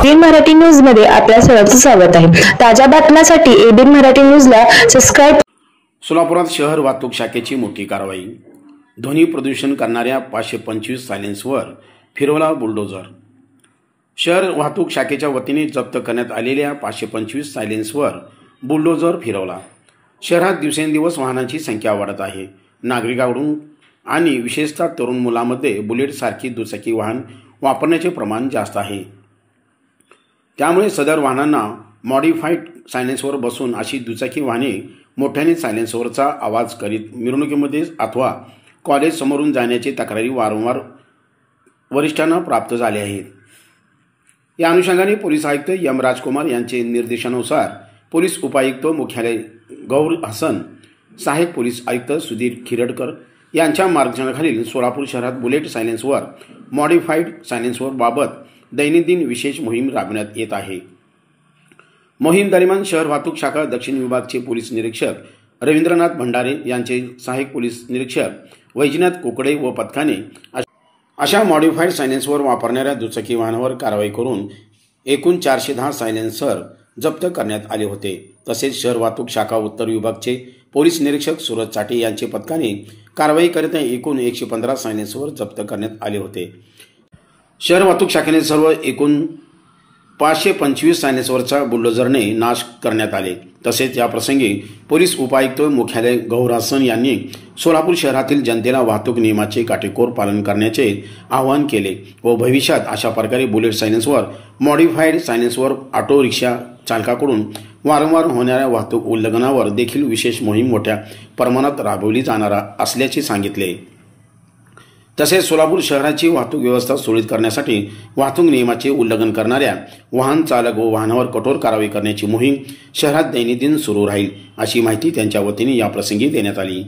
ABN Marathi news मध्ये आपल्या सर्वांचं स्वागत आहे। ताज्या बातम्यांसाठी एबीएन मराठी न्यूजला सबस्क्राइब। सोलापुरात शहर वाहतूक शाखेची मोठी कारवाई। ध्वनी प्रदूषण करणाऱ्या 525 सायलेन्सवर फिरवला बुलडोझर। शहर वाहतूक शाखेच्या वतीने जप्त करण्यात आलेल्या 525 सायलेन्सवर बुलडोझर फिरवला। शहरात दिवसेंदिवस वाहनांची संख्या वाढत आहे। नागरिकांकडून आणि विशेषतः तरुण मुलांमध्ये बुलेट सारखी दुचाकी वाहन वापरण्याचे प्रमाण जास्त आहे। त्यामुळे सदर वाहनांना मॉडिफाईड सायलेन्सवर बसून अशी दुचाकी वाहने मोठ्याने सायलेन्सवरचा आवाज करीत मिरवणुकीमध्ये अथवा कॉलेज समोरून जाण्याची तक्रारी वारंवार वरिष्ठांना प्राप्त झाल्या आहेत। या अनुषंगाने पोलीस आयुक्त एम राजकुमार यांचे निर्देशानुसार पोलीस उपायुक्त मुख्यालय गौर हसन, सहाय्यक पोलीस आयुक्त सुधीर खिरडकर यांच्या मार्गदर्शनाखाली सोलापूर शहरात बुलेट सायलेन्सवर मॉडिफाईड सायलेन्सवर बाबत दैनंदिन विशेष मोहीम राबविण्यात येत आहे। मोहीम दरम्यान शहर वाहतूक शाखा दक्षिण विभागचे पोलीस निरीक्षक रवींद्रनाथ भंडारे यांचे सहाय्यक पोलीस निरीक्षक वैजनाथ कोकडे व पथकाने अशा मॉडिफाईड सायलेन्सवर वापरणाऱ्या दुचाकी वाहनावर कारवाई करून एकूण 410 सायलेन्सर जप्त करण्यात आले होते। तसेच शहर वाहतूक शाखा उत्तर विभागचे पोलीस निरीक्षक सूरज चाटे यांचे पथकाने कारवाई करत एकूण 115 सायलेन्सवर जप्त करण्यात आले होते। शहर वाहतूक शाखेने सर्व एकूण 525 सायलेन्सवरचा बुलडोझरने नाश करण्यात आले। तसेच या प्रसंगी पोलीस उपायुक्त मुख्यालय गौर हसन यांनी सोलापूर शहरातील जनतेला वाहतूक नियमाचे काटेकोर पालन करण्याचे आवाहन केले व भविष्यात अशा प्रकारे बुलेट सायलेन्सवर मॉडिफाईड सायलेन्सवर ऑटो रिक्षा चालकाकडून वारंवार होणाऱ्या वाहतूक उल्लंघनावर देखील विशेष मोहीम मोठ्या प्रमाणात राबवली जाणार असल्याचे सांगितले। तसेच सोलापूर शहराची वाहतूक व्यवस्था सुरळीत करण्यासाठी वाहतूक नियमाचे उल्लंघन करणाऱ्या वाहन चालक व वाहनावर कठोर कारवाई करण्याची मोहीम शहरात दैनंदिन सुरू राहील अशी माहिती त्यांच्या वतीने या प्रसंगी देण्यात आली।